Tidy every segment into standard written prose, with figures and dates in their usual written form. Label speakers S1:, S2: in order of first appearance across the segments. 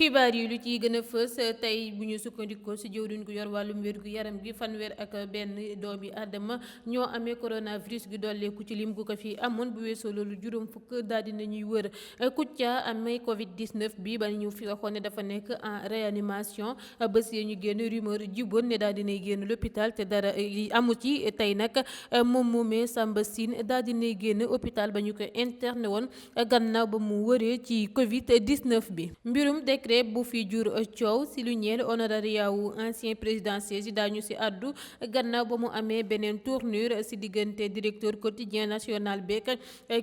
S1: xibaar yi lu ciy gën a fës tey bu ñu sukkandikoo ci jëwriñ gu yor wàllum wér gu yaram gi fanweer ak benn doomi aadama ñoo amee coronavirus gi dolleeku ci lim gu ko fi amoon bu weesoo loolu juróom fukk daal di nañuy wër Kouthia amee Covid 19 bi ba ñu fi waxoon ne dafa nekk en réanimation bés yi ñu génn rumeur jiboon ne daal dinay génn l'hôpital te dara amu ci tey nag moom moomee Samba Sine daal dinay génn hôpital ba ñu ko interné woon gannaaw ba mu wëree ci Covid 19 bi mbirum décret bu fi jur coow si lu ñeel honorariat wu ancien présidentiel si daañu si àddu gannaaw ba mu amee beneen tournure si diggante directeur quotidien national beek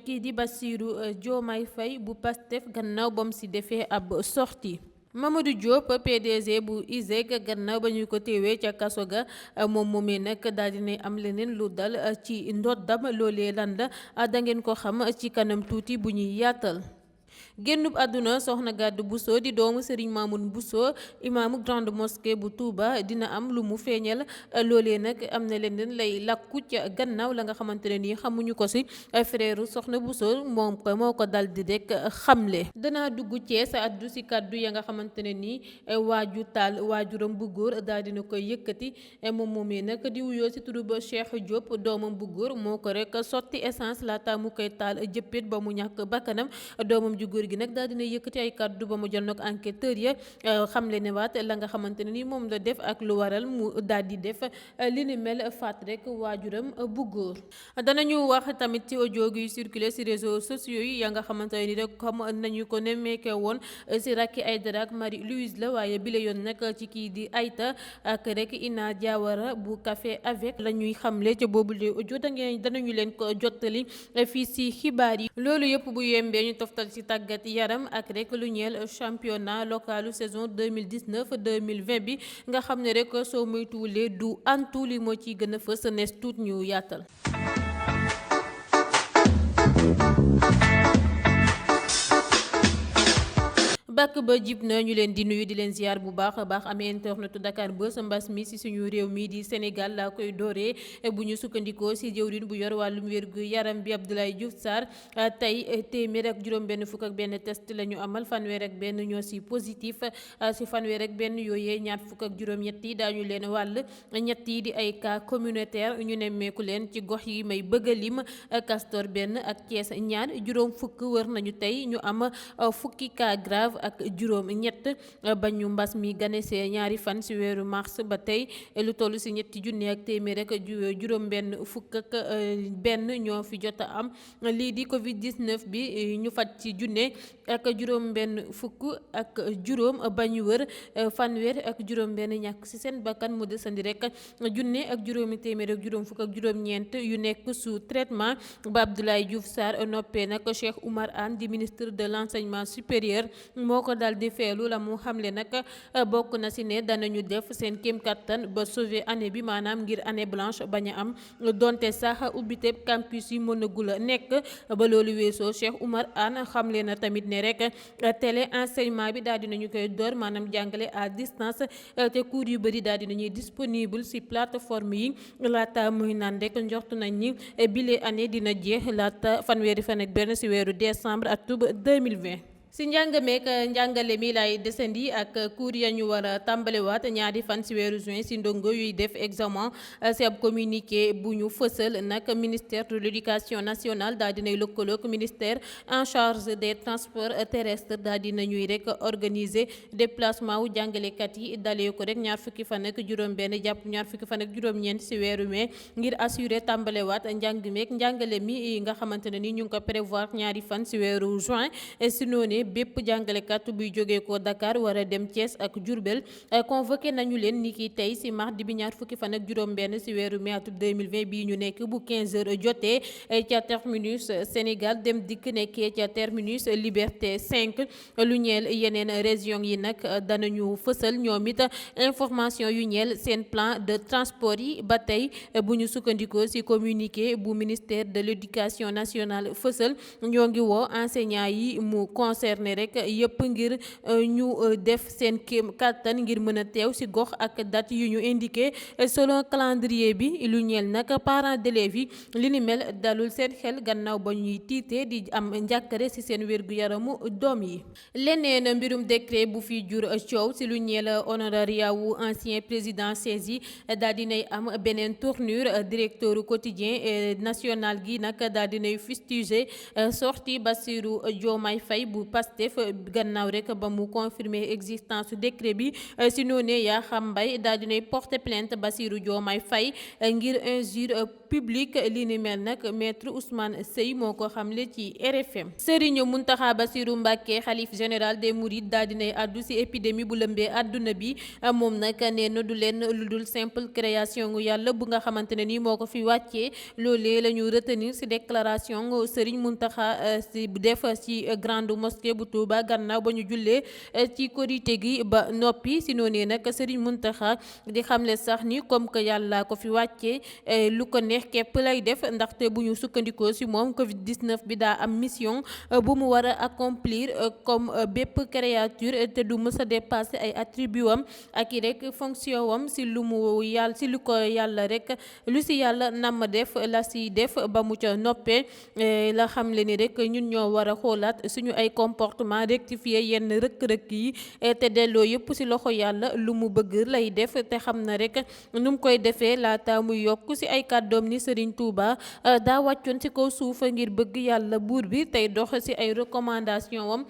S1: kii di Bassirou Diomaye Faye bu Pastef gannaaw ba mu si defee ab sortie Mamadou Diop PDG bu ISEG gannaaw ba ñu ko téewee ca kaso ga moom moomee nag daal dinay am leneen lu dal ci ndoddam loolee lan la da ngeen ko xam ci kanam tuuti bu ñuy yaatal génnub àdduna soxna Gàddu Bousso di doomu Serigne Mamoun Bousso imaamu grande mosquée bu Touba dina am lu mu feeñal loolee nag am na leneen lay làkku ca gannaaw la nga xamante ne nii xamuñu ko si frère soxna Bousso moom ko moo ko dal di rek xamle. danaa dugg Cees addu si kàddu ya nga xamante ne nii waaju taal waajuram bu góor daal dina koy yëkkati moom moomee nag di wuyoo si turu ba Cheikh Diop doomam bu góor moo ko rek sotti essence laata mu koy taal jëppit ba mu ñàkk bakkanam doomam ju góor gi nag daal dina yëkkati ay kàddu ba mu jël nag enquêteur ya xamle ne waat la nga xamante ne ni moom la def ak lu waral mu daal di def li ni mel faat rek waajuram bu góor. danañu wax tamit ci audio gi circulé ci réseaux sociaux yi ya nga xamante ne ni rek comme nañu ko nemmeeke woon ci Racky Aïdara ak Marie Louise la waaye bile yoon nag ci kii di Aïta ak rek Ina Diawara bu café avec la ñuy xamle ca boobu le audio danañu leen ko jottali fii ci xibaar yi loolu yëpp bu yembee ñu toftal ci tàggat yaram ak rek lu ñeel championnat localu saison 2019-2020 bi nga xam ne rek soo moytuwulee du antu li moo ciy gën a fës nees tuut ñu yaatal. bàkk ba jib na ñu leen di nuyu di leen ziar bu baax a baax amee internetu Dakar Buzz mbas mi si suñu réew mi di Sénégal laa koy dooree bu ñu sukkandikoo si jëwriñ bu yor wàllum wérgu yaram bi Abdoulaye Diouf Sarr tey téeméer ak juróom benn fukk ak benn test la ñu amal fanweer ak benn ñoo si positif si fanweer ak benn yooyee ñaar fukk ak juróom ñett yi daañu leen wàll ñett yi di ay cas communautaire ñu nemmeeku leen ci gox yi may bëgg a lim Castor benn ak Thiès ñaar juróom fukk wër nañu tey ñu am fukki cas grave ak juróom ñett ba ñu mbas mi ganesee ñaari fan ci weeru mars ba tey lu toll ci ñetti junni ak téeméer ak juróom benn fukk ak benn ñoo fi jot a am lii di Covid 19 bi ñu faj ci junne ak juróom benn fukk ak juróom ba ñu wër fanweer ak juróom benn ñàkk ci seen bakkan mu desandi rek junne ak juróomi téeméer ak juróom fukk ak juróom ñeent yu nekk sous traitement ba Abdoulaye Diouf Sarr noppee nag Cheikh Oumar Anne di ministre de l'enseignement supérieur moo ko dal di feelu la mu xamle nag bokk na ci ne danañu def seen kéem kattan ba sauver année bi maanaam ngir année blanche bañ a am donte sax ubbite campus yi mënagul a nekk ba loolu weesoo Cheikh Oumar Anne xamle na tamit ne rek télé enseignement bi daal dinañu koy door maanaam jàngale à distance te cours yu bëri daal dinañuy disponible ci plateforme yi laata muy naan rek njort nañ ni bile année dina jeex laata fanweeri fan ak benn ci weeru décembre atum 2020. si njàngameek njàngale mi lay desandi ak cours ya ñu war a tàmbalewaat ñaari fan ci weeru juin ci ndongo yuy def examen ci ab communiqué bu ñu fësal nag ministère de l'éducation nationale daal dinay lëkkaloog ministère en charge des transports terrestres daal dina ñuy rek organiser déplacement wu jàngalekat yi dalee ko rek ñaar fukki fan ak juróom benn jàpp ñaar fukki fan ak juróom ñeent ci weeru mai ngir assurer tàmbalewaat njàngameek njàngale mi nga xamante ne ni ñu ngi ko prévoir ñaari fan ci weeru juin ci noonu bépp jàngalekat buy jógee ko Dakar war a dem Thiès ak Diourbel convoqué nañu leen ni ki tey ci mardi bi ñaar fukki fan ak juróom benn ci weeru mai atum 2020 bii ñu nekk bu 15 heures jotee ca terminus Sénégal dem dikk nekkee ca terminus Liberté 5 lu ñeel yeneen région yi nag danañu fësal ñoom it information yu ñeel seen plan de transport yi ba tey bu ñu sukkandikoo ci communiqué bu ministère de l'éducation nationale fësal ñoo ngi woo enseignants yi mu conseil concerné rek yëpp ngir ñu def seen kéem kàttan ngir mën a teew ci gox ak date yu ñu indiqué selon calendrier bi. lu ñeel nag parents d'élèves yi li ni mel dalul seen xel gannaaw ba ñuy tiitee di am njàkkare ci seen wér-gu-yaramu doom yi. leneen mbirum décret bu fi jur coow ci lu ñeel honoraria wu ancien président CESE yi daal dinay am beneen tournure. directeur quotidien national gi nag daal dinay fustiger sorti Bassirou Diomaye Faye bu Pastef gannaaw rek ba mu confirmer existence décret bi. si noonee Yakham Mbaye daal dinay porter plainte Bassirou Diomaye Faye ngir injure publique. li ni mel nag maître Ousmane Seye moo ko xamle ci RFM. Serigne Mountakha Bassirou Mbacké xalif général des Mourides daal dinay addu ci épidémie bu lëmbee àdduna bi. moom nag nee na du leen lu dul simple création gu yàlla bu nga xamante ne ni moo ko fi wàccee. loolee la ñu retenir ci déclaration Serigne Mountakha ci def ci grande mosquée bu Touba gannaaw ba ñu jullee ci korité gi ba noppi. ci noonee nag Serigne Mountakha di xamle sax ni comme que yàlla ko fi wàccee lu ko neex képp lay def ndaxte bu ñu sukkandikoo ci moom Covid 19 bi daa am mission bu mu war a accomplir comme bépp créature te du mës a dépasser ay attributs wam ak i rek fonction wam ci lu mu yàlla ci lu ko yàlla rek lu ci yàlla nam def la ci def ba mu ca noppee la xam le ni rek ñun ñoo war a xoolaat suñu ay comportement rectifier yenn rëkk-rëkk yi te delloo yëpp ci loxo yàlla lu mu bëgg lay def te xam na rek nu mu koy defee laata muy yokk ci ay kàddoom ni Serigne Touba daa wàccoon ci kaw suuf ngir bëgg yàlla buur bi tey dox ci ay recommandation wam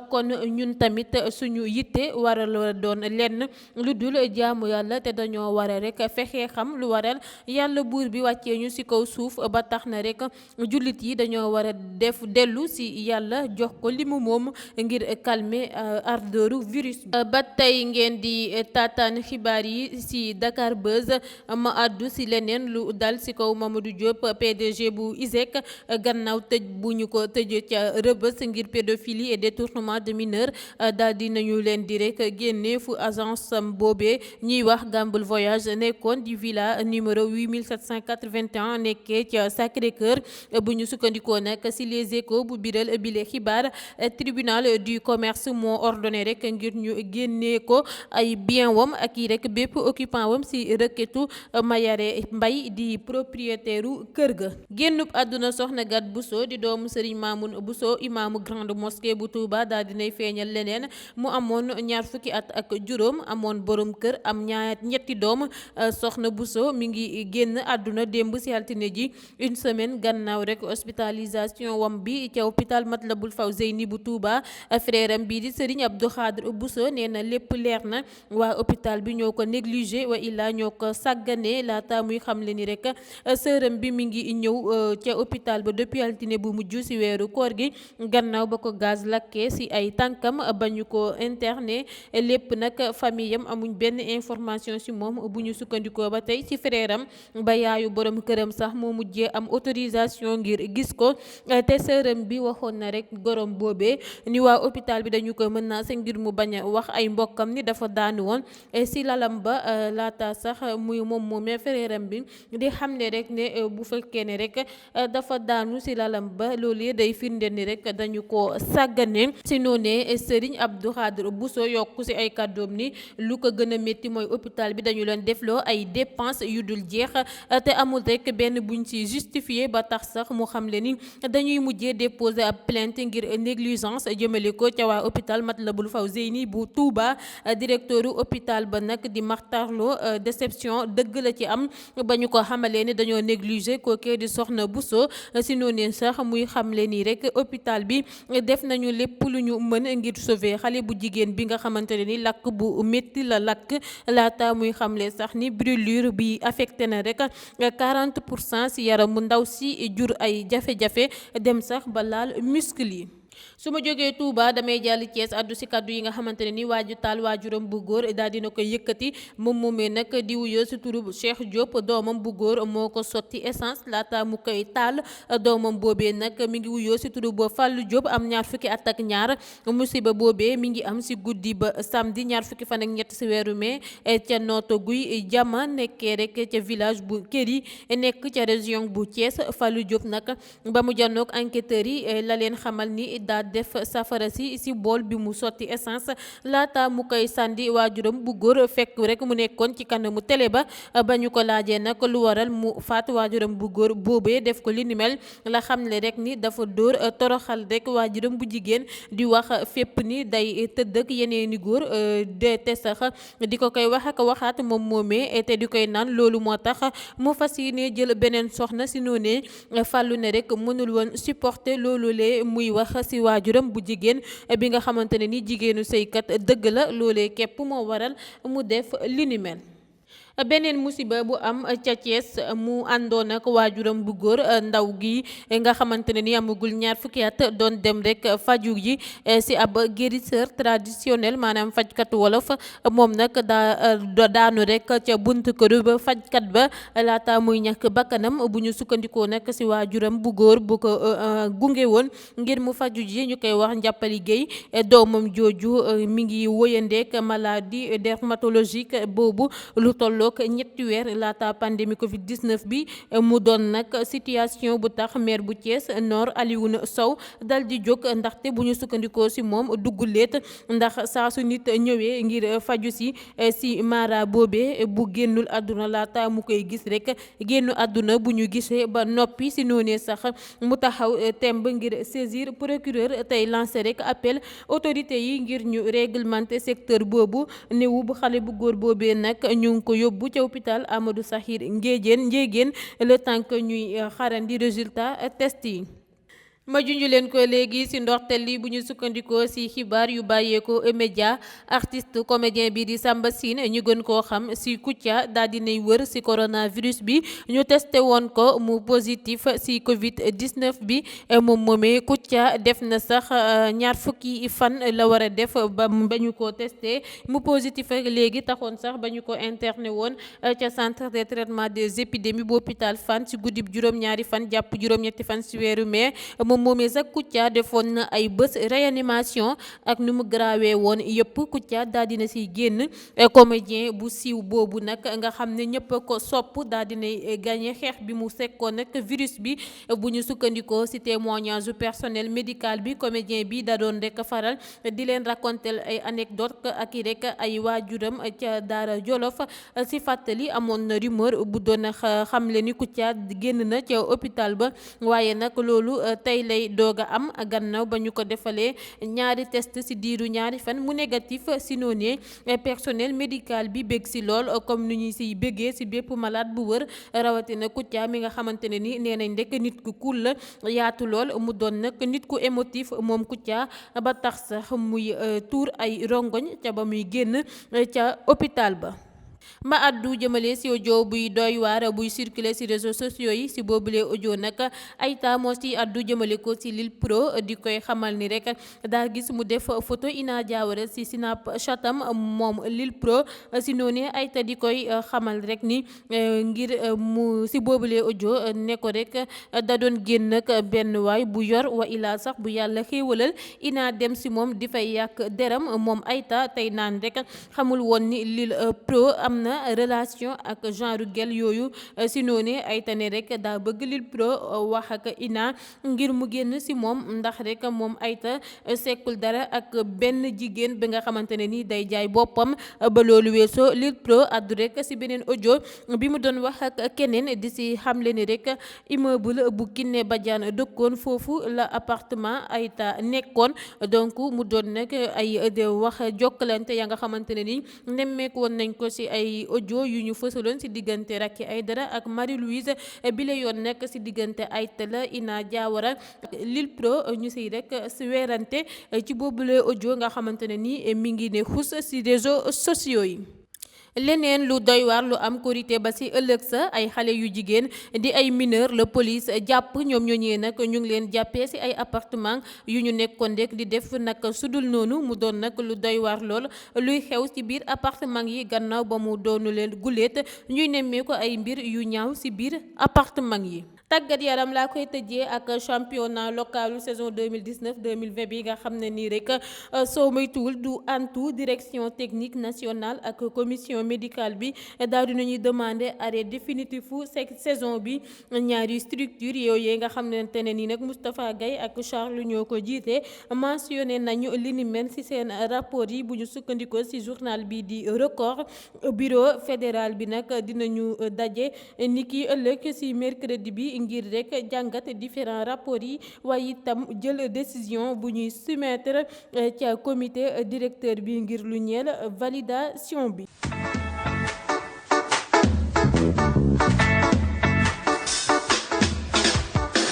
S1: kon ñun tamit suñu yitte waral doon lenn lu dul jaamu yàlla te dañoo war a rek fexe xam lu waral yàlla buur bi wàccee ñu ci kaw suuf ba tax na rek jullit yi dañoo war a def dellu ci yàlla jox ko li mu moom ngir calmer ardeuru virus ba tey ngeen di taataan xibaar yi ci Dakar Buzz. ma àddu ci leneen lu dal ci kaw Mamadou Diop PDG bu ISEC gannaaw tëj bu ñu ko tëj ca Rebeuss ngir pédophilie et détournement de mineurs daal di nañu leen di rek génne fu agence boobee ñuy wax Gamble Voyage nekkoon di villa numéro 8781 nekkee ca Sacré-Cœur. bu ñu sukkandikoo nag ci Les Échos bu biral bile xibaar tribunal du commerce moo ordonné rek ngir ñu génnee ko ay bien wam ak yi rek bépp occupant wam ci requêtu Mayare Mbay di propriétaire kër ga. génnub àdduna soxna Gat Bousso di doomu Serigne Mamoun Bousso imaamu grande mosquée bu Touba daal dinay feeñal leneen mu amoon ñaar fukki at ak juróom amoon borom kër am ñetti doom. soxna Bousso mi ngi génn àdduna démb ci altine ji une semaine gannaaw rek hospitalisation wam bi ca hôpital Matlaboul Fawzeyni bu Touba. frère am bii di Serigne Abdou Khadre Bousso nee na lépp leer na waa hôpital bi ñoo ko négligé wa illaa ñoo ko sàggane laata muy xamle ni rek sërëm bi mi ngi ñëw ca hôpital ba depuis altine bu mujj ci weeru koor gi gannaaw ba ko gaz lakkee ci ay tànkam ba ñu ko interné lépp nag famille am amuñ benn information ci moom bu ñu sukkandikoo ba tey ci frère am ba yaayu borom këram sax moo mujjee am autorisation ngir gis ko te sërëm bi waxoon na rek gorom boobee ni waa hôpital bi dañu ko menacé ngir mu bañ a wax ay mbokkam ni dafa daanu woon ci lalam ba laata sax muy moom moomee frère am bi di xam ne rek ne bu fekkee ne rek dafa daanu ci lalam ba loolu day firnde ni rek dañu ko sàggane. ci noonee Serigne Abdou Khadre Bousso yokku ci ay kàddoom ni lu ko gën a métti mooy hôpital bi dañu leen defloo ay dépenses yu dul jeex te amul rek benn buñ ci justifié ba tax sax mu xam le ni dañuy mujjee déposer ab plainte ngir négligence jëmale ko ca waa hôpital Matlaboul Fawzeyni bu Touba. directeuru hôpital ba nag di maxtarloo déception dëgg la ci am ba ñu ko xamalee ni dañoo négliger kookee di soxna Bousso. ci noonu sax muy xamle ni rek hôpital bi def nañu lépp lu ñu mën ngir sauver xale bu jigéen bi nga xamante ne ni lakk bu métti la lakk laata muy xamle sax ni brûlure bi affecté na rek 40% ci yaram mu ndaw si jur ay jafe-jafe dem sax ba laal muscle yi. su ma jógee Touba damay jàll Thiès addu ci kaddu yi nga xamante ne ni waaju taal waajuram bu góor daal dina ko yëkkati moom moomee nag di wuyoo ci turu Cheikh Diop doomam bu góor moo ko sotti essence laata mu koy taal doomam boobee nag mi ngi wuyoo ci turu ba Fallou Diop am ñaar fukki at ak ñaar musiba boobee mi ngi am ci guddi ba samedi ñaar fukki fan ak ñett ci weeru mai ca Notto Guy Jama nekkee rek ca village bu Kéri nekk ca région bu Thiès. Fallou Diop nag ba mu janook enquêteurs yi la leen xamal ni daa def safara si bool bi mu sotti essence laata mu koy sàndi waajuram bu góor fekk rek mu nekkoon ci kanamu télé ba ñu ko laajee nag lu waral mu faat waajuram bu góor boobee def ko li ni mel la xamle rek ni dafa dóor toroxal rek waajuram bu jigéen di wax fépp ni day tëdd ak yeneeni góor te sax di ko koy wax ak waxaat moom moomee te di koy naan loolu moo tax mu fas yéene jël beneen soxna si noonee fàllu ne rek mënul woon supporter loolu lee muy wax si waajuram bu jigéen bi nga xamante ne ni jigéenu sëykat dëgg la loolee képp moo waral mu def li ni mel. Beneen musiba bu am ca Thiès mu àndoon ak waajuram bu góor ndaw gi nga xamante ne ni amagul ñaar fukki at doon dem rek faju ji si ab guérisseur traditionnel maanaam fajkat wolof moom nag daanu rek ca buntu kër ba fajkat ba laata muy ñàkk bakkanam bu ñu sukkandikoo nag si waajuram bu góor bu ko gunge woon ngir mu faju ji ñu koy wax njàppali géey doomam jooju mi ngi wëyandeek maladie dermatologique boobu lu tollook ñetti weer laata pandémie Covid 19 bi mu doon nag situation bu tax maire bu Thiès Nord Alioune Sow dal di jóg ndaxte bu ñu sukkandikoo si moom dugguleet ndax saa su nit ñëwee ngir faju si mara boobe bu génnul àdduna laata mu koy gis rek génnu àdduna bu ñu gisee ba noppi si noonee sax mu taxaw temb ngir saisir procureur tey lancé rek appel autorité yi ngir ñu réglementer secteur boobu néewu bu xale bu góor boobee nag ñu ngi ko yóbbu bu ca hôpital Amadou Sakhir Ndiéguène le temps que ñuy xarandi résultat test yi. ma junj leen ko léegi ci ndorteel li bu ñu sukkandikoo ci xibaar yu bàyyeekoo média artiste comédien bi di Samba Sine ñu gën koo xam ci Kouthia daal dinay wër ci coronavirus bi ñu testé woon ko mu positif ci Covid 19 bi moom moomee Kouthia def na sax ñaar fukki fan la war a def ba ñu ko testé mu positif ak léegi taxoon sax ba ñu ko interné woon ca centre de traitement des épidémies bu hôpital Fann ci guddib juróom-ñaari fan jàpp juróom-ñetti fan ci weeru mai moom moomee sax Kouthia defoon na ay bés réanimation ak nu mu garaawee woon yëpp Kouthia daal dina siy génn comédien bu siiw boobu nag nga xam ne ñëpp ko sopp daal dinay gagné xeex bi mu sekkoon nag virus bi bu ñu sukkandikoo ci témoignage du personnel médical bi comédien bi da doon rek faral di leen raconter ay anecdote ak i rek ay waajuram ca Daara Jolof ci fàttali amoon na rumeur bu doon xamle ni Kouthia génn na ca hôpital ba waaye nag loolu tey lay doog a am gannaaw ba ñu ko defalee ñaari test ci diiru ñaari fan mu négatif ci noonee personnel médical bi bég ci lool comme ni ñu ciy bégee ci bépp malade bu wër rawatina Kouthia mi nga xamante ne ni nee nañ rek nit ku cool la yaatu lool mu doon nag nit ku émotif moom Kouthia ba tax sax muy tuur ay rongoñ ca ba muy génn ca hôpital ba. ma addu jëmale ci audio buy doy waar buy circuler ci réseaux sociaux yi ci boobule audio nag Aïta moo ci addu jëmale ko ci Lil Pro di koy xamal ni rek daa gis mu def photo Ina Diawara ci Snapchatam moom Lil Pro ci noonu Aïta di koy xamal rek ni ngir mu ci boobule audio ne ko rek da doon génn ak benn waay bu yor wa ilaa sax bu yàlla xéewalal Ina dem ci moom di fay yàq deram moom Aïta tey naan rek xamul woon ni Lil Pro am na relation ak genre gel yooyu si noonu Aïta ne rek daa bëgg Lil Pro wax ak Ina ngir mu génn si moom ndax rek moom Aïta sekkul dara ak benn jigéen bi nga xamante ne ni day jaay boppam ba loolu weesoo Lil Pro addu rek si beneen audio bi mu doon wax ak keneen di si xamle ni rek immeuble bu Kiné Badiane dëkkoon foofu la appartement Aïta nekkoon donc mu doon nag ay wax jokkalante ya nga xamante ne ni nemmeeku woon nañ ko si ay audio yu ñu fësaloon ci diggante Racky Aïdara ak Marie Louise bile yoon nekk ci diggante Aïta la Ina Diawara Lil Pro ñu siy rek ci weerante ci boobule audio nga xamante ne ni mi ngi ne xus ci réseaux sociaux yi. leneen lu doy waar lu am korité ba ci ëllëg sa ay xale yu jigéen di ay mineur la police jàpp ñoom ñooñee nag ñu ngi leen jàppee ci ay appartement yu ñu nekkoon rek di def nag sudul noonu mu doon nag lu doy waar lool luy xew ci biir appartement yi gannaaw ba mu doonu leen guléet ñuy nemmee ko ay mbir yu ñaaw ci biir appartement yi. tàggat yaram laa koy tëjee ak championnat localu saison 2019-2020 bi nga xam ne nii rek soo moytuwul du antu direction technique nationale ak commission médicale bi daal di nañuy demander arrêt définitif saison bi ñaari structure yooyu nga xam ne nii nag Moustapha Gaye ak Charles ñoo ko jiite mentionné nañu li ni mel ci seen rapport yi bu ñu sukkandikoo ci journal bi di record. Bureau fédéral bi nag dinañu daje niki ëllëg ci mercredi bi ngir rek jàngat différents rapports yi waaye itam jël décision bu ñuy soumettre ca comité directeur bi ngir lu ñeel validation bi.